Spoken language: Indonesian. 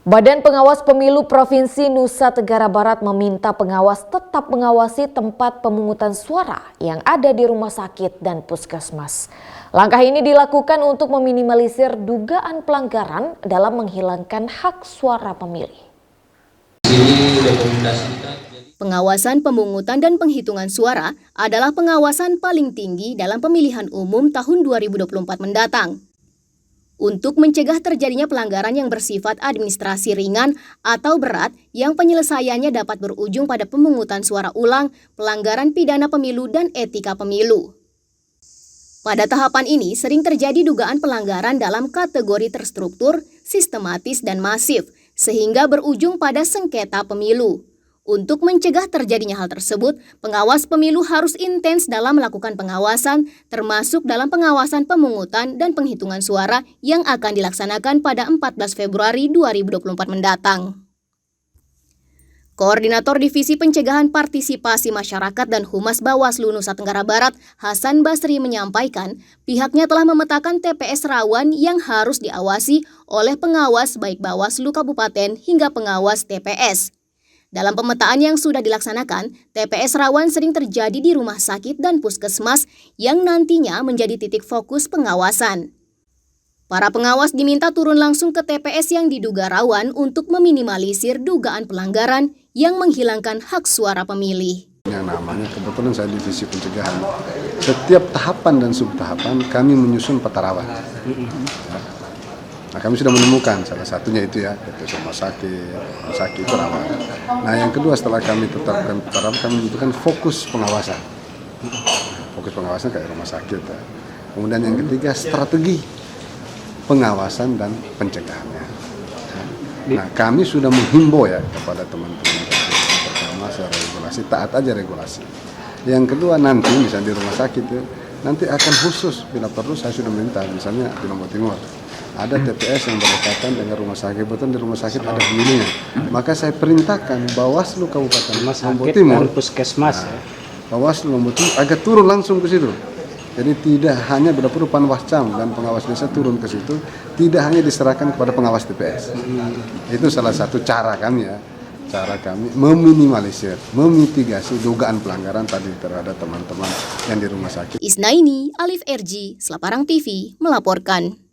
Badan Pengawas Pemilu Provinsi Nusa Tenggara Barat meminta pengawas tetap mengawasi tempat pemungutan suara yang ada di rumah sakit dan puskesmas. Langkah ini dilakukan untuk meminimalisir dugaan pelanggaran dalam menghilangkan hak suara pemilih. Pengawasan pemungutan dan penghitungan suara adalah pengawasan paling tinggi dalam pemilihan umum tahun 2024 mendatang. Untuk mencegah terjadinya pelanggaran yang bersifat administrasi ringan atau berat yang penyelesaiannya dapat berujung pada pemungutan suara ulang, pelanggaran pidana pemilu dan etika pemilu. Pada tahapan ini sering terjadi dugaan pelanggaran dalam kategori terstruktur, sistematis dan masif, sehingga berujung pada sengketa pemilu. Untuk mencegah terjadinya hal tersebut, pengawas pemilu harus intens dalam melakukan pengawasan, termasuk dalam pengawasan pemungutan dan penghitungan suara yang akan dilaksanakan pada 14 Februari 2024 mendatang. Koordinator Divisi Pencegahan Partisipasi Masyarakat dan Humas Bawaslu Nusa Tenggara Barat, Hasan Basri menyampaikan, pihaknya telah memetakan TPS rawan yang harus diawasi oleh pengawas baik Bawaslu Kabupaten hingga pengawas TPS. Dalam pemetaan yang sudah dilaksanakan, TPS rawan sering terjadi di rumah sakit dan puskesmas yang nantinya menjadi titik fokus pengawasan. Para pengawas diminta turun langsung ke TPS yang diduga rawan untuk meminimalisir dugaan pelanggaran yang menghilangkan hak suara pemilih. Yang namanya kebetulan saya divisi pencegahan. Setiap tahapan dan subtahapan kami menyusun peta rawan. Nah, kami sudah menemukan salah satunya itu ya, yaitu rumah sakit itu rawan. Nah, yang kedua setelah kami tetapkan peta rawan, kami membutuhkan fokus pengawasan. Fokus pengawasan kayak rumah sakit. Ya. Kemudian yang ketiga strategi pengawasan dan pencegahannya. Nah, kami sudah menghimbau ya kepada teman-teman. Pertama, secara regulasi, taat aja regulasi. Yang kedua nanti misalnya di rumah sakit ya, nanti akan khusus bila perlu saya sudah minta misalnya di Lombok Timur. Ada TPS yang berdekatan dengan rumah sakit, betul di rumah sakit ada pemilihnya. Maka saya perintahkan Bawaslu Kabupaten Lombok Timur, puskesmas, Bawaslu Lombok Timur agar turun langsung ke situ. Jadi tidak hanya bila perlu Panwascam dan pengawas desa turun ke situ, tidak hanya diserahkan kepada pengawas TPS. Itu salah satu cara kami ya, cara kami meminimalisir, memitigasi dugaan pelanggaran tadi terhadap teman-teman yang di rumah sakit. Isnaini, Alif RG, Selaparang TV melaporkan.